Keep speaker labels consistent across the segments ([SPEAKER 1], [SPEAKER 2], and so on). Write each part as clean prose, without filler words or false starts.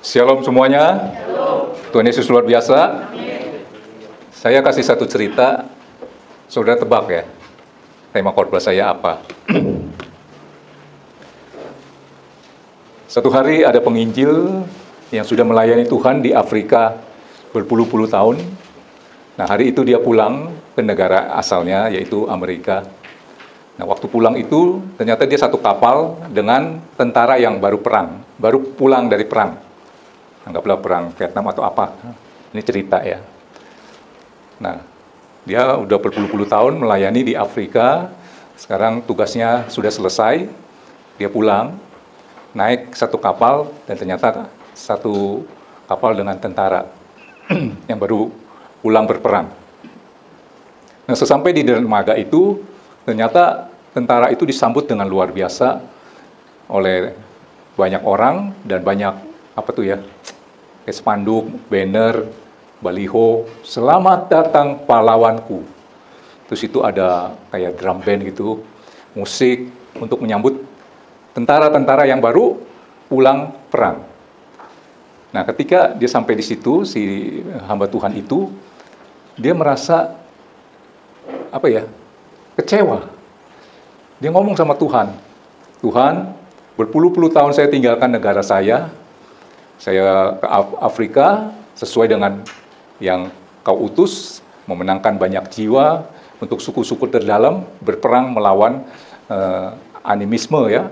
[SPEAKER 1] Shalom semuanya. Tuhan Yesus luar biasa. Saya kasih satu cerita. Saudara tebak ya, tema khotbah saya apa? Satu hari ada penginjil yang sudah melayani Tuhan di Afrika berpuluh-puluh tahun. Nah, hari itu dia pulang ke negara asalnya, yaitu Amerika. Nah, waktu pulang itu ternyata dia satu kapal dengan tentara yang baru pulang dari perang. Anggaplah perang Vietnam atau apa. Ini cerita ya. Nah, dia udah berpuluh-puluh tahun melayani di Afrika. Sekarang tugasnya sudah selesai. Dia pulang, naik satu kapal, dan ternyata satu kapal dengan tentara yang baru pulang berperang. Nah, sesampai di dermaga itu, ternyata tentara itu disambut dengan luar biasa oleh banyak orang dan banyak kayak spanduk, banner, baliho, selamat datang pahlawanku. Terus itu ada kayak drum band gitu, musik untuk menyambut tentara-tentara yang baru pulang perang. Nah, ketika dia sampai di situ, si hamba Tuhan itu, dia merasa kecewa. Dia ngomong sama Tuhan, Tuhan, berpuluh-puluh tahun saya tinggalkan negara saya ke Afrika sesuai dengan yang kau utus, memenangkan banyak jiwa untuk suku-suku terdalam, berperang melawan animisme ya.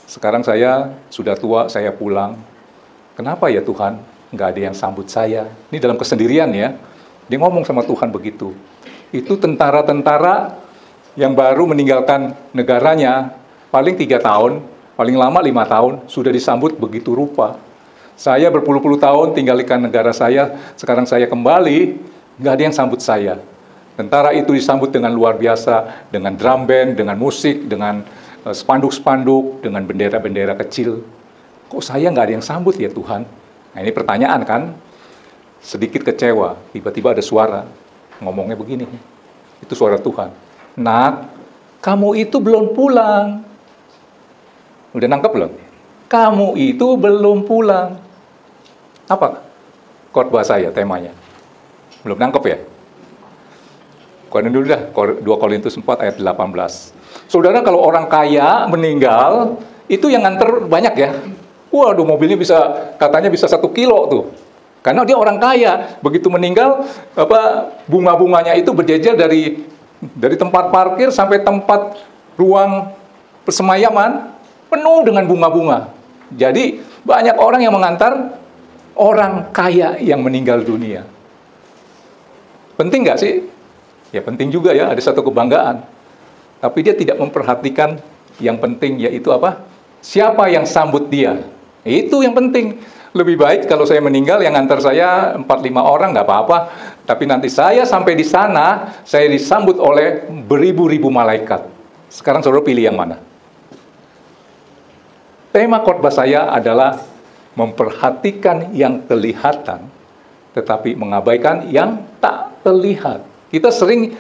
[SPEAKER 1] Sekarang saya sudah tua, saya pulang. Kenapa ya Tuhan, nggak ada yang sambut saya? Ini dalam kesendirian ya. Dia ngomong sama Tuhan begitu. Itu tentara-tentara yang baru meninggalkan negaranya, paling 3 tahun, paling lama 5 tahun, sudah disambut begitu rupa. Saya berpuluh-puluh tahun tinggalkan negara saya, sekarang saya kembali, nggak ada yang sambut saya. Tentara itu disambut dengan luar biasa, dengan drum band, dengan musik, dengan spanduk-spanduk, dengan bendera-bendera kecil. Kok saya nggak ada yang sambut ya Tuhan? Nah, ini pertanyaan kan? Sedikit kecewa, tiba-tiba ada suara, ngomongnya begini. Itu suara Tuhan. Nak, kamu itu belum pulang. Udah nangkep belum? Kamu itu belum pulang. Apa khotbah saya temanya? Belum nangkep ya? Korin dulu dah, 2 Korintus 4 ayat 18. Saudara, kalau orang kaya meninggal, itu yang nganter banyak ya. Waduh, mobilnya katanya bisa 1 kilo tuh. Karena dia orang kaya, begitu meninggal, bunga-bunganya itu berjejer dari tempat parkir sampai tempat ruang persemayaman, penuh dengan bunga-bunga. Jadi banyak orang yang mengantar orang kaya yang meninggal dunia. Penting nggak sih? Ya penting juga ya, ada satu kebanggaan. Tapi dia tidak memperhatikan yang penting, yaitu apa? Siapa yang sambut dia? Itu yang penting. Lebih baik kalau saya meninggal, yang antar saya 4-5 orang, nggak apa-apa. Tapi nanti saya sampai di sana, saya disambut oleh beribu-ribu malaikat. Sekarang saudara pilih yang mana? Tema khotbah saya adalah memperhatikan yang kelihatan, tetapi mengabaikan yang tak terlihat. Kita sering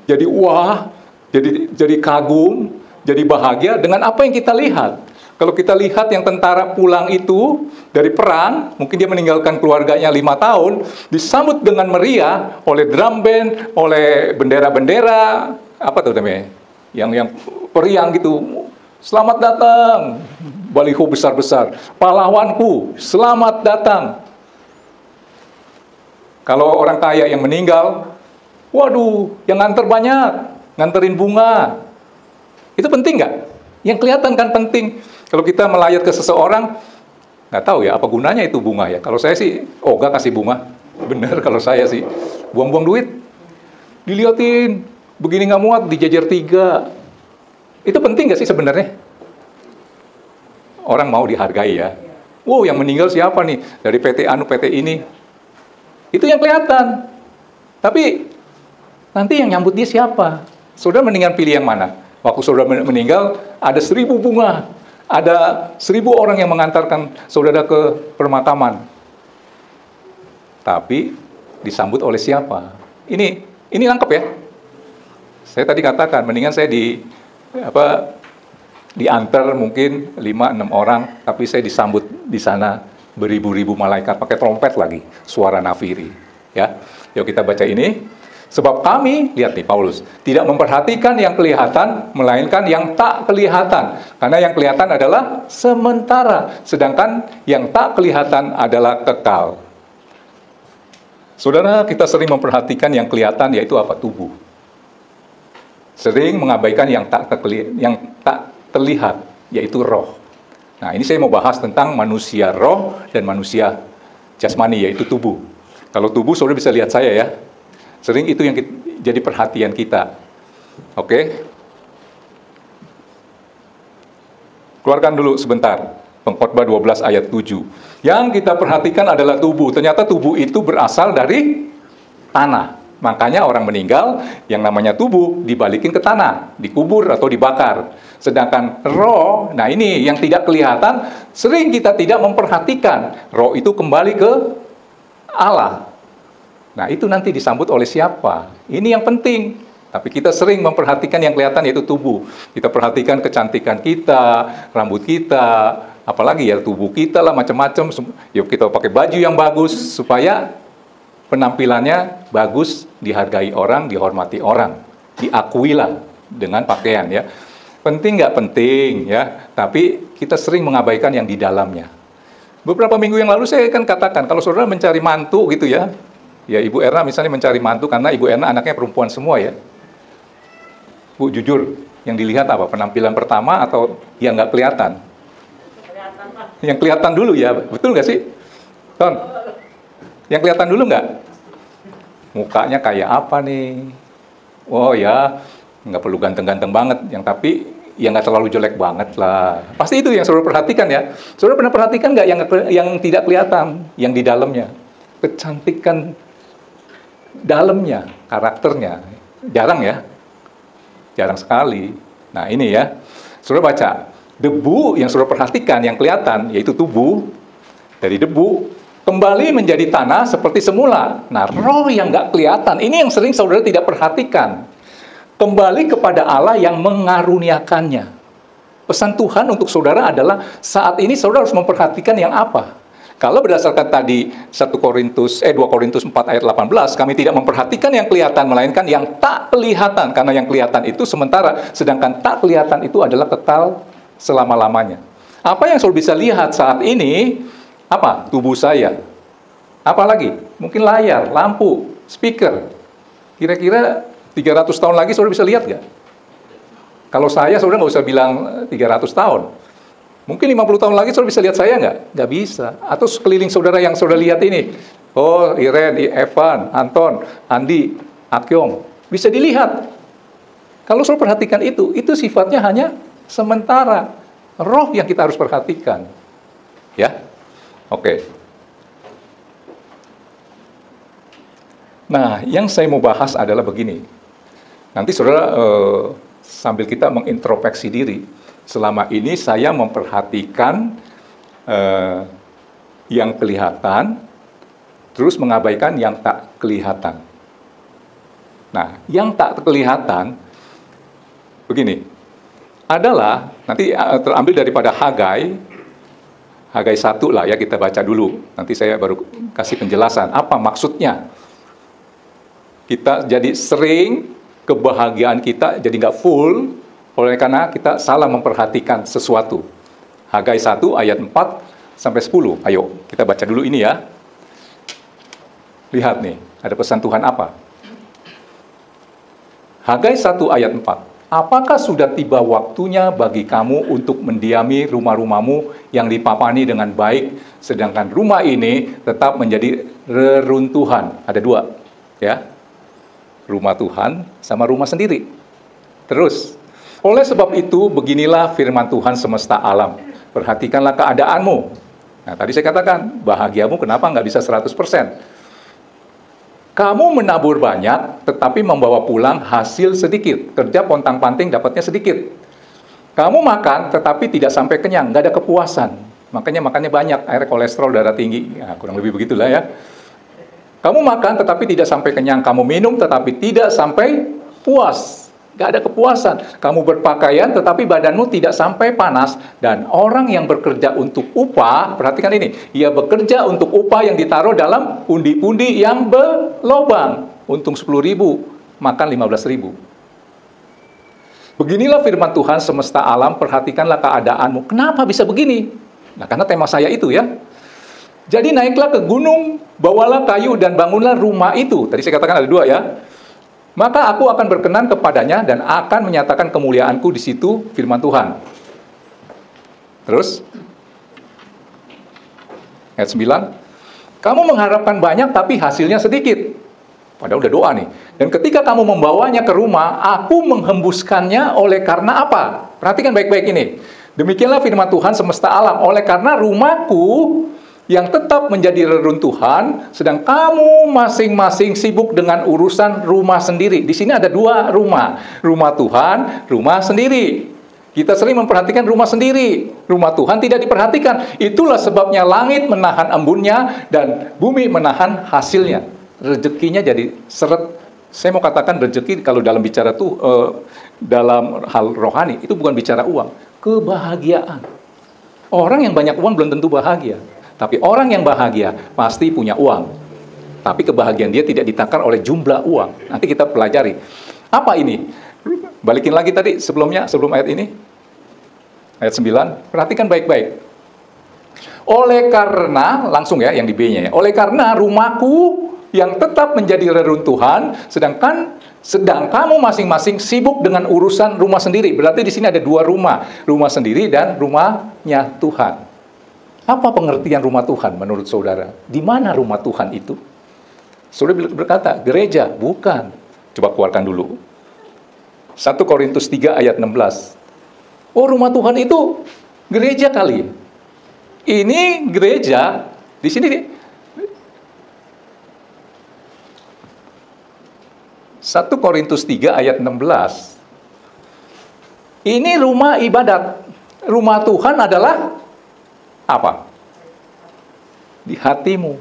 [SPEAKER 1] jadi wah, jadi kagum, jadi bahagia dengan apa yang kita lihat. Kalau kita lihat yang tentara pulang itu dari perang, mungkin dia meninggalkan keluarganya 5 tahun, disambut dengan meriah oleh drum band, oleh bendera-bendera, apa tuh namanya? Yang periang gitu. Selamat datang, baliho besar-besar. Pahlawanku, selamat datang. Kalau orang kaya yang meninggal, waduh, yang nganter banyak, nganterin bunga. Itu penting nggak? Yang kelihatan kan penting. Kalau kita melayat ke seseorang, nggak tahu ya apa gunanya itu bunga ya. Kalau saya sih, ogah kasih bunga. Bener kalau saya sih, buang-buang duit. Dilihatin, begini nggak muat, dijajar 3. Itu penting nggak sih sebenarnya? Orang mau dihargai ya. Wow, yang meninggal siapa nih? Dari PT anu, PT ini. Itu yang kelihatan. Tapi nanti yang nyambut dia siapa? Saudara mendingan pilih yang mana? Waktu saudara meninggal, ada 1000 bunga. Ada 1000 orang yang mengantarkan saudara ke pemakaman. Tapi disambut oleh siapa? Ini nangkep ya? Saya tadi katakan, mendingan saya diantar mungkin 5-6 orang, tapi saya disambut di sana beribu-ribu malaikat pakai trompet lagi, suara nafiri. Ya, yuk kita baca ini. Sebab kami, lihat nih Paulus, tidak memperhatikan yang kelihatan, melainkan yang tak kelihatan. Karena yang kelihatan adalah sementara, sedangkan yang tak kelihatan adalah kekal. Saudara, kita sering memperhatikan yang kelihatan, yaitu apa? Tubuh. Sering mengabaikan yang tak terlihat, yaitu roh. Nah, ini saya mau bahas tentang manusia roh dan manusia jasmani, yaitu tubuh. Kalau tubuh, saudara bisa lihat saya ya. Sering itu yang jadi perhatian kita. Oke? Keluarkan dulu sebentar. Pengkhotbah 12 ayat 7. Yang kita perhatikan adalah tubuh. Ternyata tubuh itu berasal dari tanah. Makanya orang meninggal, yang namanya tubuh dibalikin ke tanah, dikubur atau dibakar. Sedangkan roh, nah ini yang tidak kelihatan, sering kita tidak memperhatikan. Roh itu kembali ke Allah. Nah, itu nanti disambut oleh siapa? Ini yang penting. Tapi kita sering memperhatikan yang kelihatan, yaitu tubuh. Kita perhatikan kecantikan kita, rambut kita, apalagi ya tubuh kita lah, macam-macam. Yuk kita pakai baju yang bagus, supaya penampilannya bagus, dihargai orang, dihormati orang. Diakuilah dengan pakaian ya. Penting nggak penting ya, tapi kita sering mengabaikan yang di dalamnya. Beberapa minggu yang lalu saya kan katakan, kalau saudara mencari mantu gitu ya, ya, Ibu Erna misalnya mencari mantu karena Ibu Erna anaknya perempuan semua ya. Bu, jujur, yang dilihat apa? Penampilan pertama atau yang nggak kelihatan? Kelihatan, Pak. Yang kelihatan dulu ya, betul nggak sih? Ton, yang kelihatan dulu nggak? Mukanya kayak apa nih? Oh ya, nggak perlu ganteng-ganteng banget, yang tapi ya nggak terlalu jelek banget lah. Pasti itu yang saudara perhatikan ya. Saudara pernah perhatikan nggak yang tidak kelihatan, yang di dalamnya? Kecantikan dalamnya, karakternya, jarang ya, jarang sekali. Nah ini ya, saudara baca, debu yang saudara perhatikan, yang kelihatan, yaitu tubuh, dari debu, kembali menjadi tanah seperti semula. Nah roh yang nggak kelihatan, ini yang sering saudara tidak perhatikan. Kembali kepada Allah yang mengaruniakannya. Pesan Tuhan untuk saudara adalah, saat ini saudara harus memperhatikan yang apa? Kalau berdasarkan tadi 2 Korintus 4 ayat 18, kami tidak memperhatikan yang kelihatan, melainkan yang tak kelihatan. Karena yang kelihatan itu sementara, sedangkan tak kelihatan itu adalah kekal selama-lamanya. Apa yang saudara bisa lihat saat ini? Apa? Tubuh saya. Apa lagi? Mungkin layar, lampu, speaker. Kira-kira 300 tahun lagi saudara bisa lihat nggak? Kalau saya, saudara nggak usah bilang 300 tahun. Mungkin 50 tahun lagi saudara bisa lihat saya nggak? Nggak bisa. Atau sekeliling saudara yang saudara lihat ini. Oh, Iren, Evan, Anton, Andi, Akyong. Bisa dilihat. Kalau saudara perhatikan itu sifatnya hanya sementara. Roh yang kita harus perhatikan. Ya? Oke. Nah, yang saya mau bahas adalah begini. Nanti saudara sambil kita mengintrospeksi diri, selama ini saya memperhatikan yang kelihatan, terus mengabaikan yang tak kelihatan. Nah, yang tak kelihatan, begini, adalah, nanti terambil daripada Hagai 1 lah ya, kita baca dulu. Nanti saya baru kasih penjelasan, apa maksudnya. Kita jadi sering, kebahagiaan kita jadi nggak full, oleh karena kita salah memperhatikan sesuatu. Hagai 1 ayat 4 sampai 10. Ayo, kita baca dulu ini ya. Lihat nih, ada pesan Tuhan apa? Hagai 1 ayat 4. Apakah sudah tiba waktunya bagi kamu untuk mendiami rumah-rumahmu yang dipapani dengan baik, sedangkan rumah ini tetap menjadi reruntuhan? Ada 2, ya. Rumah Tuhan sama rumah sendiri. Terus, oleh sebab itu, beginilah firman Tuhan semesta alam. Perhatikanlah keadaanmu. Nah, tadi saya katakan, bahagiamu kenapa nggak bisa 100%? Kamu menabur banyak, tetapi membawa pulang hasil sedikit. Kerja pontang-panting dapatnya sedikit. Kamu makan, tetapi tidak sampai kenyang, nggak ada kepuasan. Makanya makannya banyak, akhirnya kolesterol, darah tinggi. Nah, kurang lebih begitulah ya. Kamu makan, tetapi tidak sampai kenyang. Kamu minum, tetapi tidak sampai puas. Gak ada kepuasan. Kamu berpakaian tetapi badanmu tidak sampai panas. Dan orang yang bekerja untuk upah, perhatikan ini, ia bekerja untuk upah yang ditaruh dalam pundi-pundi yang berlobang. Untung 10.000, makan 15.000. Beginilah firman Tuhan semesta alam, perhatikanlah keadaanmu. Kenapa bisa begini? Nah, karena tema saya itu ya. Jadi naiklah ke gunung, bawalah kayu dan bangunlah rumah itu. Tadi saya katakan ada 2 ya. Maka aku akan berkenan kepadanya dan akan menyatakan kemuliaanku di situ, firman Tuhan. Terus, ayat 9. Kamu mengharapkan banyak tapi hasilnya sedikit. Padahal udah doa nih. Dan ketika kamu membawanya ke rumah, aku menghembuskannya oleh karena apa? Perhatikan baik-baik ini. Demikianlah firman Tuhan semesta alam. Oleh karena rumahku yang tetap menjadi reruntuhan, sedang kamu masing-masing sibuk dengan urusan rumah sendiri. Di sini ada 2 rumah. Rumah Tuhan, rumah sendiri. Kita sering memperhatikan rumah sendiri. Rumah Tuhan tidak diperhatikan. Itulah sebabnya langit menahan embunnya dan bumi menahan hasilnya. Rezekinya jadi seret. Saya mau katakan rezeki kalau dalam bicara dalam hal rohani, itu bukan bicara uang. Kebahagiaan. Orang yang banyak uang belum tentu bahagia. Tapi orang yang bahagia pasti punya uang. Tapi kebahagiaan dia tidak ditakar oleh jumlah uang. Nanti kita pelajari. Apa ini? Balikin lagi tadi sebelum ayat ini. Ayat 9. Perhatikan baik-baik. Oleh karena, langsung ya yang di B-nya ya. Oleh karena rumahku yang tetap menjadi reruntuhan, sedang kamu masing-masing sibuk dengan urusan rumah sendiri. Berarti di sini ada 2 rumah. Rumah sendiri dan rumahnya Tuhan. Apa pengertian rumah Tuhan menurut saudara? Di mana rumah Tuhan itu? Saudara berkata, gereja. Bukan. Coba keluarkan dulu. 1 Korintus 3 ayat 16. Oh, rumah Tuhan itu gereja kali. Ini gereja. Di sini 1 Korintus 3 ayat 16. Ini rumah ibadat. Rumah Tuhan adalah apa? Di hatimu.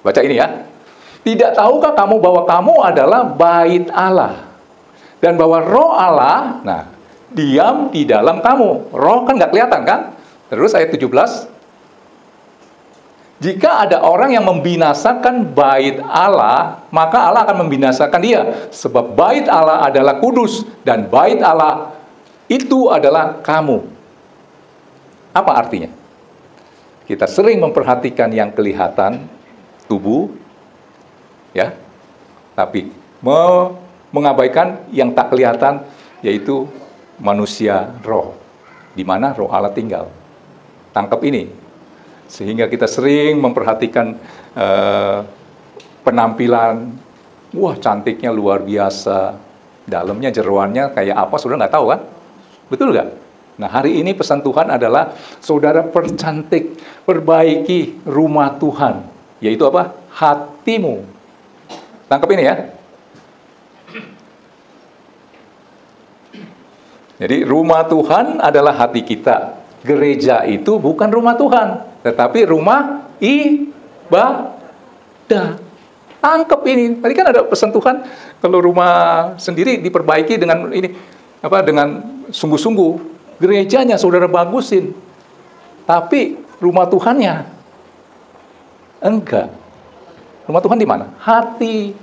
[SPEAKER 1] Baca ini ya. Tidak tahukah kamu bahwa kamu adalah bait Allah? Dan bahwa roh Allah, diam di dalam kamu. Roh kan nggak kelihatan kan? Terus ayat 17. Jika ada orang yang membinasakan bait Allah, maka Allah akan membinasakan dia. Sebab bait Allah adalah kudus. Dan bait Allah itu adalah kamu. Apa artinya? Kita sering memperhatikan yang kelihatan, tubuh, ya, tapi mengabaikan yang tak kelihatan, yaitu manusia roh, di mana roh Allah tinggal. Tangkap ini, sehingga kita sering memperhatikan penampilan, wah cantiknya luar biasa, dalamnya jeroannya kayak apa, saudara nggak tahu kan? Betul nggak? Nah, hari ini pesan Tuhan adalah saudara percantik, perbaiki rumah Tuhan. Yaitu apa? Hatimu. Tangkap ini ya. Jadi rumah Tuhan adalah hati kita. Gereja itu bukan rumah Tuhan, tetapi rumah ibadah. Tangkap ini. Tadi kan ada pesan Tuhan, kalau rumah sendiri diperbaiki dengan ini, dengan sungguh-sungguh. Gerejanya saudara bagusin, tapi rumah Tuhannya enggak. Rumah Tuhan di mana? Hati.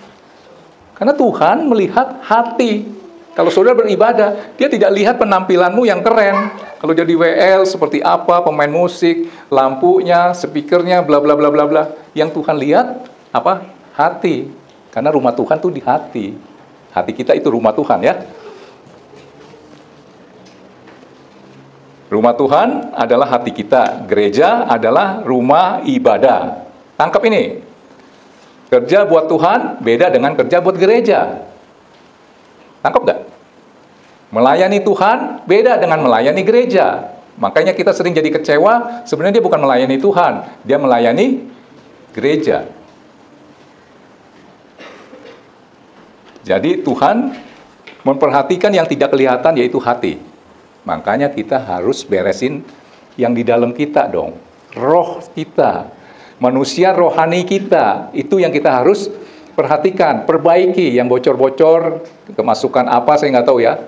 [SPEAKER 1] Karena Tuhan melihat hati. Kalau saudara beribadah, dia tidak lihat penampilanmu yang keren. Kalau jadi WL seperti apa, pemain musik, lampunya, speakernya, bla bla bla bla bla. Yang Tuhan lihat apa? Hati. Karena rumah Tuhan tuh di hati. Hati kita itu rumah Tuhan ya. Rumah Tuhan adalah hati kita. Gereja adalah rumah ibadah. Tangkap ini. Kerja buat Tuhan beda dengan kerja buat gereja. Tangkap nggak? Melayani Tuhan beda dengan melayani gereja. Makanya kita sering jadi kecewa. Sebenarnya dia bukan melayani Tuhan, dia melayani gereja. Jadi Tuhan memperhatikan yang tidak kelihatan, yaitu hati. Makanya kita harus beresin yang di dalam kita dong. Roh kita, manusia rohani kita, itu yang kita harus perhatikan, perbaiki yang bocor-bocor, kemasukan apa saya nggak tahu ya.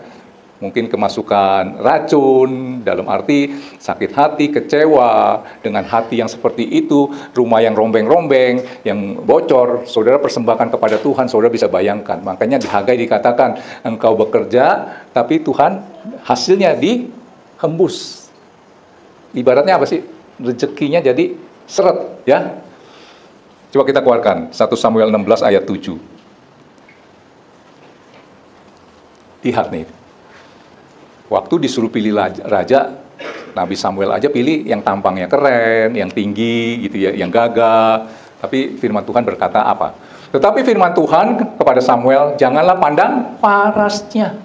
[SPEAKER 1] Mungkin kemasukan racun, dalam arti sakit hati, kecewa, dengan hati yang seperti itu, rumah yang rombeng-rombeng, yang bocor, saudara persembahkan kepada Tuhan, saudara bisa bayangkan. Makanya di Hagai dikatakan, engkau bekerja, tapi Tuhan hasilnya dihembus. Ibaratnya apa sih? Rezekinya jadi seret, ya. Coba kita keluarkan, 1 Samuel 16 ayat 7. Lihat nih. Waktu disuruh pilih raja, Nabi Samuel aja pilih yang tampangnya keren, yang tinggi, gitu ya, yang gagah. Tapi firman Tuhan berkata apa? Tetapi firman Tuhan kepada Samuel, janganlah pandang parasnya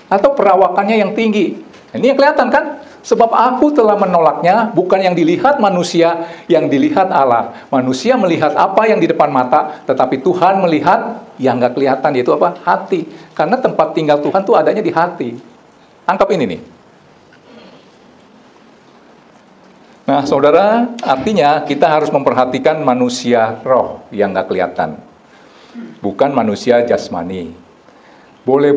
[SPEAKER 1] atau perawakannya yang tinggi. Ini yang kelihatan kan? Sebab aku telah menolaknya, bukan yang dilihat manusia, yang dilihat Allah. Manusia melihat apa yang di depan mata, tetapi Tuhan melihat yang nggak kelihatan, yaitu apa? Hati. Karena tempat tinggal Tuhan tuh adanya di hati. Angkap ini nih. Nah, saudara, artinya kita harus memperhatikan manusia roh yang nggak kelihatan. Bukan manusia jasmani. Boleh